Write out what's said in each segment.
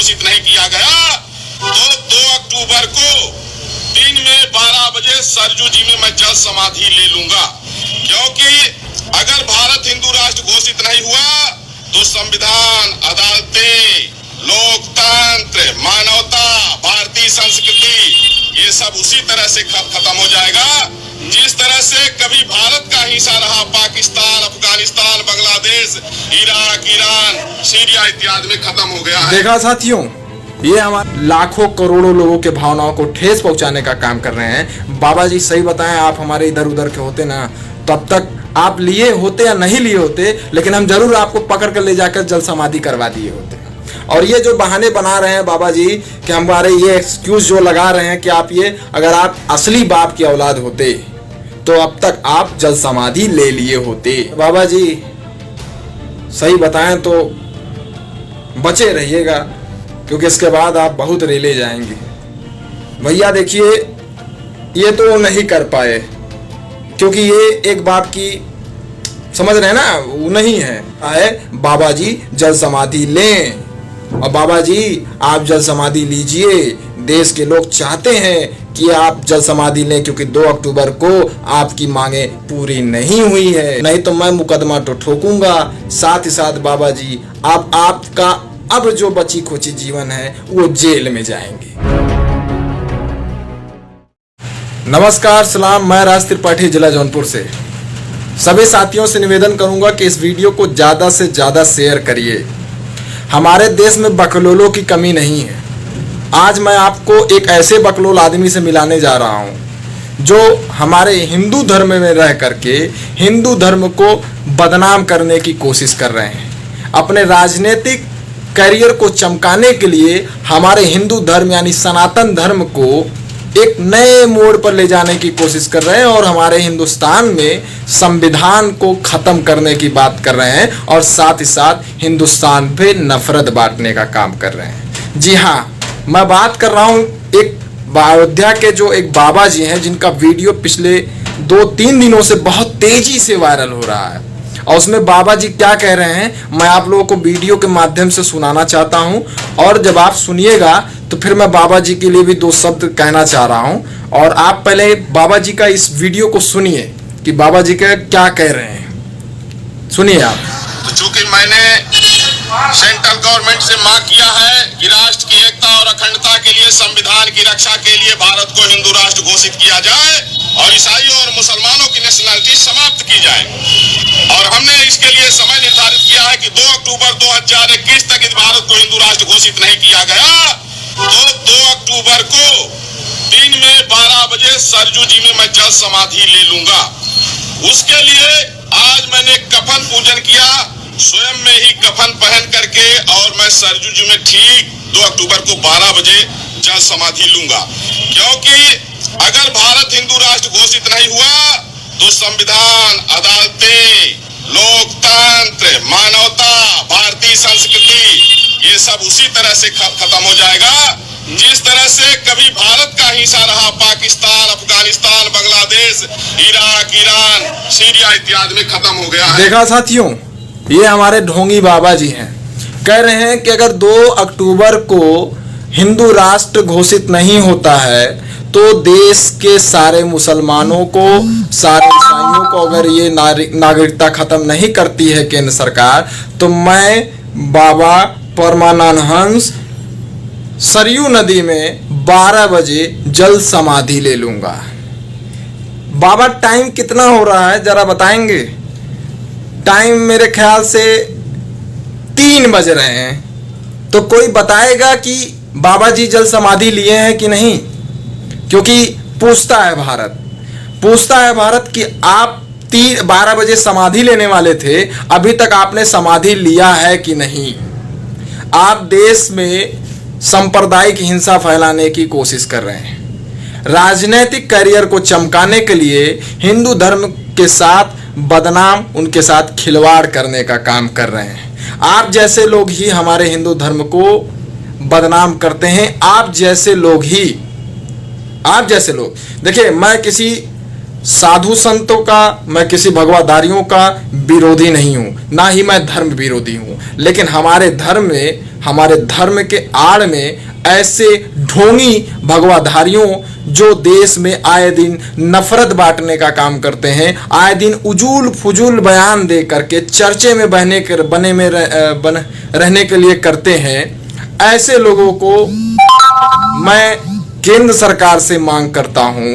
घोषित नहीं किया गया तो 2 अक्टूबर को दिन में 12 बजे सरजू जी में मैं जल समाधि ले लूंगा। क्योंकि अगर भारत हिंदू राष्ट्र घोषित नहीं हुआ तो संविधान, अदालतें, लोकतंत्र, मानवता, भारतीय संस्कृति ये सब उसी तरह से खत्म हो जाएगा जिस तरह से कभी भारत का हिस्सा रहा Pakistan, Afghanistan, Bangladesh, Iraq, Iran, Syria इत्यादि में खत्म हो गया है। देखा साथियों, ये हमारे लाखों करोड़ों लोगों के भावनाओं को ठेस पहुंचाने का काम कर रहे हैं। बाबा जी सही बताएं, आप हमारे इधर उधर के होते ना तब तक आप लिए होते या नहीं लिए होते, लेकिन हम जरूर आपको पकड़ कर ले जाकर जल समाधि करवा दिए होते। और ये जो बहाने बना रहे हैं बाबा जी कि हमारे ये एक्सक्यूज जो लगा रहे हैं कि आप ये अगर आप असली बाप की औलाद होते तो अब तक आप जल समाधि ले लिए होते। बाबा जी सही बताएं तो बचे रहिएगा, क्योंकि इसके बाद आप बहुत रेले जाएंगे। भैया देखिए, ये तो नहीं कर पाए क्योंकि ये एक बाप की समझ रहे हैं ना, वो नहीं है। बाबा जी जल समाधि लें, और बाबा जी आप जल समाधि लीजिए। देश के लोग चाहते हैं कि आप जल समाधि लें, क्योंकि 2 अक्टूबर को आपकी मांगे पूरी नहीं हुई है। नहीं तो मैं मुकदमा तो ठोकूंगा। साथ ही साथ बाबा जी आप आपका अब जो बची खोची जीवन है वो जेल में जाएंगे। नमस्कार, सलाम, मैं राज त्रिपाठी, जिला जौनपुर से। सभी साथियों से निवेदन करूंगा कि इस वीडियो को ज़्यादा से ज़्यादा शेयर करिए। हमारे देश में बकलोलों की कमी नहीं है। आज मैं आपको एक ऐसे बकलोल आदमी से मिलाने जा रहा हूं जो हमारे हिंदू धर्म में रह करके हिंदू धर्म को बदनाम करने की कोशिश कर रहे हैं। अपने राजनीतिक करियर को चमकाने के लिए हमारे हिंदू धर्म यानी सनातन धर्म को एक नए मोड़ पर ले जाने की कोशिश कर रहे हैं और हमारे हिंदुस्तान में संविधान को खत्म करने की बात कर रहे हैं और साथ ही साथ हिंदुस्तान पे नफरत बांटने का काम कर रहे हैं। जी हाँ, मैं बात कर रहा हूँ एक अयोध्या के जो एक बाबा जी हैं जिनका वीडियो पिछले 2-3 दिनों से बहुत तेजी से वायरल हो रहा है। और उसमें बाबा जी क्या कह रहे हैं मैं आप लोगों को वीडियो के माध्यम से सुनाना चाहता हूं, और जब आप सुनिएगा तो फिर मैं बाबा जी के लिए भी 2 शब्द कहना चाह रहा हूं। और आप पहले बाबा जी का इस वीडियो को सुनिए कि बाबा जी का क्या कह रहे हैं। सुनिए आप। तो चूंकि मैंने सेंट्रल गवर्नमेंट से मांग किया है कि राष्ट्र की एकता और अखंडता के लिए, संविधान की रक्षा के लिए भारत को हिंदू राष्ट्र घोषित किया जाए और ईसाइयों और मुसलमानों की नेशनलिटी समाप्त की जाए, और हमने इसके लिए समय निर्धारित किया है कि 2 अक्टूबर 2021 तक इस भारत को हिंदू राष्ट्र घोषित नहीं किया गया तो 2 अक्टूबर को दिन में 12 बजे सरजू जी में मैं जल समाधि ले लूंगा। उसके लिए आज मैंने कफन पूजन किया, स्वयं में ही कफन पहन करके, और मैं सरजू जी में ठीक 2 अक्टूबर को 12 बजे जल समाधि लूंगा। क्योंकि अगर भारत हिंदू राष्ट्र घोषित नहीं हुआ तो संविधान, अदालतें, लोकतंत्र, मानवता, भारतीय संस्कृति ये सब उसी तरह से खत्म हो जाएगा जिस तरह से कभी भारत का हिस्सा रहा Pakistan, Afghanistan, Bangladesh, Iraq, Iran, Syria इत्यादि में खत्म हो गया है। देखा साथियों, ये हमारे ढोंगी बाबा जी हैं, कह रहे हैं कि अगर 2 अक्टूबर को हिंदू राष्ट्र घोषित नहीं होता है तो देश के सारे मुसलमानों को, सारे ईसाइयों को अगर ये नागरिकता खत्म नहीं करती है केंद्र सरकार, तो मैं बाबा परमानंद हंस सरयू नदी में 12 बजे जल समाधि ले लूंगा। बाबा टाइम कितना हो रहा है जरा बताएंगे? टाइम मेरे ख्याल से 3 बज रहे हैं। तो कोई बताएगा कि बाबा जी जल समाधि लिए हैं कि नहीं? क्योंकि पूछता है भारत कि आप 12 बजे समाधि लेने वाले थे, अभी तक आपने समाधि लिया है कि नहीं? आप देश में सांप्रदायिक हिंसा फैलाने की कोशिश कर रहे हैं। राजनीतिक करियर को चमकाने के लिए हिंदू धर्म के साथ बदनाम, उनके साथ खिलवाड़ करने का काम कर रहे हैं। आप जैसे लोग ही हमारे हिंदू धर्म को बदनाम करते हैं। आप जैसे लोग देखिए, मैं किसी साधु संतों का, मैं किसी भगवाधारियों का विरोधी नहीं हूं, ना ही मैं धर्म विरोधी हूं, लेकिन हमारे धर्म के आड़ में ऐसे ढोंगी भगवाधारियों जो देश में आए दिन नफरत बांटने का काम करते हैं, आए दिन उजूल फुजूल बयान दे करके चर्चे में रहने के लिए करते हैं, ऐसे लोगों को मैं केंद्र सरकार से मांग करता हूं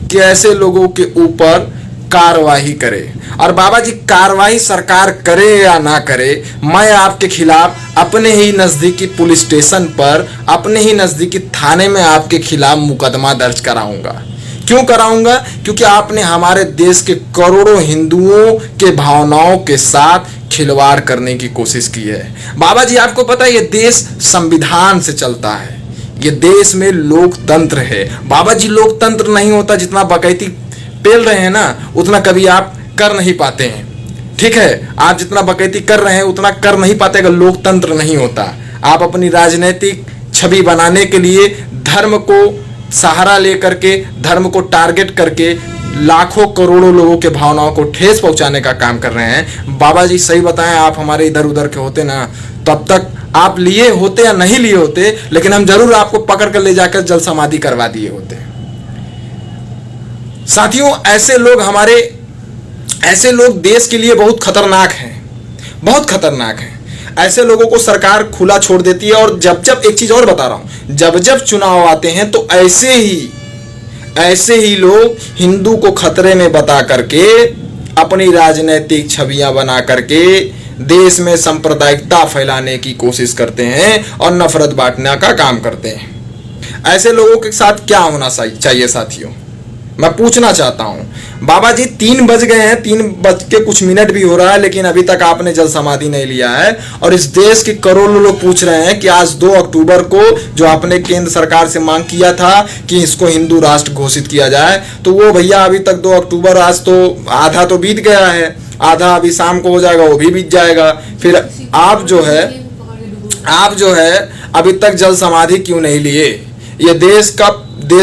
कि ऐसे लोगों के ऊपर कार्रवाई करे। और बाबा जी, कार्रवाई सरकार करे या ना करे, मैं आपके खिलाफ अपने ही नजदीकी पुलिस स्टेशन पर, अपने ही नजदीकी थाने में आपके खिलाफ मुकदमा दर्ज कराऊंगा। क्यों कराऊंगा? क्योंकि आपने हमारे देश के करोड़ों हिंदुओं के भावनाओं के साथ खिलवाड़ करने की कोशिश की है। बाबा जी, आपको पता है ये देश संविधान से चलता है, ये देश में लोकतंत्र है। बाबा जी, लोकतंत्र नहीं होता, जितना बकैती पेल रहे हैं ना उतना कभी आप कर नहीं पाते हैं। ठीक है, आप जितना बकैती कर रहे हैं उतना कर नहीं पाते अगर लोकतंत्र नहीं होता। आप अपनी राजनीतिक छवि बनाने के लिए धर्म को सहारा लेकर के, धर्म को टारगेट करके लाखों करोड़ों लोगों के भावनाओं को ठेस पहुंचाने का काम कर रहे हैं। बाबा जी, सही बताएं, आप हमारे इधर उधर के होते ना, तब तक आप लिए होते या नहीं लिए होते, लेकिन हम जरूर आपको पकड़ कर ले जाकर जल समाधि करवा दिए होते। साथियों, ऐसे लोग देश के लिए बहुत खतरनाक हैं, बहुत खतरनाक हैं। ऐसे लोगों को सरकार खुला छोड़ देती है। और जब एक चीज और बता रहा हूं, जब चुनाव आते हैं तो ऐसे ही लोग हिंदू को खतरे में बता करके, अपनी राजनीतिक छवियां बना करके देश में सांप्रदायिकता फैलाने की कोशिश करते हैं और नफरत बांटने का काम करते हैं। ऐसे लोगों के साथ क्या होना चाहिए साथियों, मैं पूछना चाहता हूं। बाबा जी, 3 बज गए हैं, 3:00 भी हो रहा है, लेकिन अभी तक आपने जल समाधि नहीं लिया है। और इस देश के करोड़ों लोग पूछ रहे हैं कि आज 2 अक्टूबर को जो आपने केंद्र सरकार से मांग किया था कि इसको हिंदू राष्ट्र घोषित किया जाए, तो वो भैया अभी तक 2 अक्टूबर, आज तो आधा तो बीत गया है, आधा अभी शाम को हो जाएगा, वो भी बीत जाएगा। फिर आप जो है अभी तक जल समाधि क्यों नहीं लिए? ये देश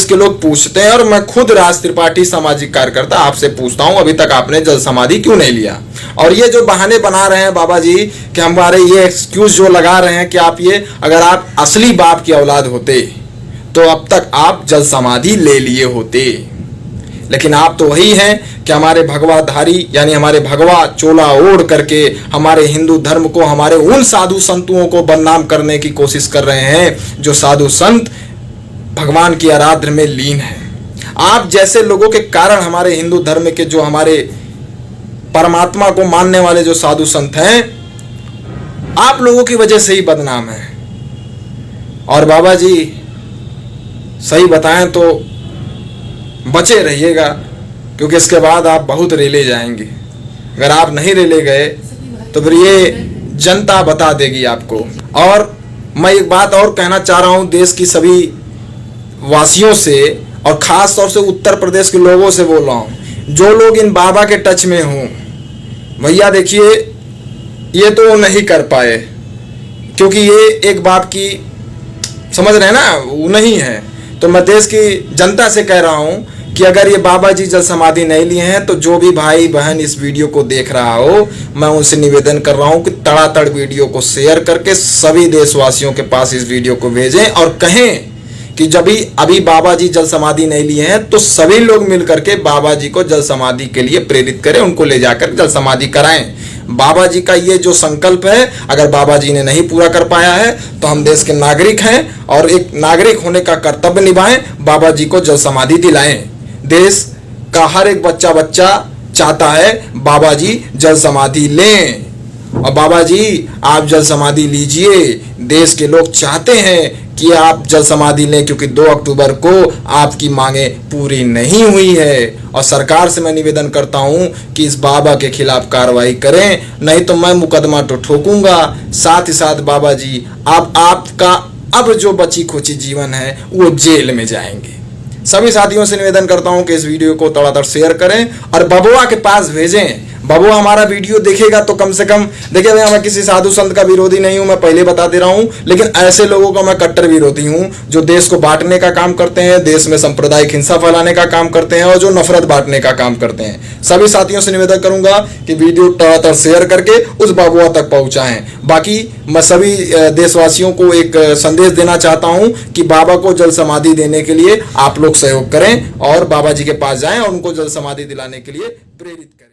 के लोग पूछते हैं। और मैं खुद राज त्रिपाठी सामाजिक कार्यकर्ता आपसे पूछता हूं, अभी तक आपने जल समाधि क्यों नहीं लिया? और ये जो बहाने बना रहे हैं बाबा जी कि हमारे ये एक्सक्यूज जो लगा रहे हैं कि अगर आप असली बाप की औलाद होते तो अब तक आप जल समाधि ले लिए होते। लेकिन आप तो वही हैं कि हमारे भगवाधारी, यानी हमारे भगवा चोला ओढ़ करके हमारे हिंदू धर्म को, हमारे उन साधु संतों को बदनाम करने की कोशिश कर रहे हैं जो साधु संत भगवान की आराधना में लीन है। आप जैसे लोगों के कारण हमारे हिंदू धर्म के, जो हमारे परमात्मा को मानने वाले जो साधु संत हैं, आप लोगों की वजह से ही बदनाम है। और बाबा जी, सही बताएं तो बचे रहिएगा, क्योंकि इसके बाद आप बहुत रेले जाएंगे। अगर आप नहीं रेले गए तो फिर ये जनता बता देगी आपको। और मैं एक बात और कहना चाह रहा हूं देश की सभी वासियों से, और खास तौर से उत्तर प्रदेश के लोगों से बोल रहा हूं, जो लोग इन बाबा के टच में हों, भैया देखिए, ये तो नहीं कर पाए, क्योंकि ये एक बाप की, समझ रहे हैं ना, वो नहीं है। तो मैं देश की जनता से कह रहा हूं कि अगर ये बाबा जी जल समाधि नहीं लिए हैं, तो जो भी भाई बहन इस वीडियो को देख रहा हो, मैं उनसे निवेदन कर रहा हूं कि तड़ातड़ वीडियो को शेयर करके सभी देशवासियों के पास इस वीडियो को भेजें और कहें कि जब भी अभी बाबा जी जल समाधि नहीं लिए हैं तो सभी लोग मिलकर के बाबा जी को जल समाधि के लिए प्रेरित करें, उनको ले जाकर जल समाधि कराएं। बाबा जी का ये जो संकल्प है, अगर बाबा जी ने नहीं पूरा कर पाया है तो हम देश के नागरिक हैं और एक नागरिक होने का कर्तव्य निभाएं, बाबा जी को जल समाधि दिलाएं। देश का हर एक बच्चा चाहता है बाबा जी जल समाधि लें, और बाबा जी आप जल समाधि लीजिए। देश के लोग चाहते हैं कि आप जल समाधि लें, क्योंकि 2 अक्टूबर को आपकी मांगे पूरी नहीं हुई है। और सरकार से मैं निवेदन करता हूं कि इस बाबा के खिलाफ कार्रवाई करें, नहीं तो मैं मुकदमा तो ठोकूंगा। साथ ही साथ बाबा जी, आपका अब जो बची खोची जीवन है वो जेल में जाएंगे। सभी साथियों से निवेदन करता हूं कि इस वीडियो को तड़ातड़ शेयर करें और बबुआ के पास भेजें। बाबू हमारा वीडियो देखेगा तो कम से कम देखिए भाई, मैं किसी साधु संत का विरोधी नहीं हूं, मैं पहले बता दे रहा हूं, लेकिन ऐसे लोगों का मैं कट्टर विरोधी हूं जो देश को बांटने का काम करते हैं, देश में सांप्रदायिक हिंसा फैलाने का काम करते हैं और जो नफरत बांटने का काम करते हैं। सभी साथियों से निवेदन करूंगा कि वीडियो तड़ातड़ शेयर करके उस बाबुआ तक पहुंचाएं। बाकी मैं सभी देशवासियों को एक संदेश देना चाहता हूं कि बाबा को जल समाधि देने के लिए आप लोग सहयोग करें और बाबा जी के पास जाएं और उनको जल समाधि दिलाने के लिए प्रेरित करें।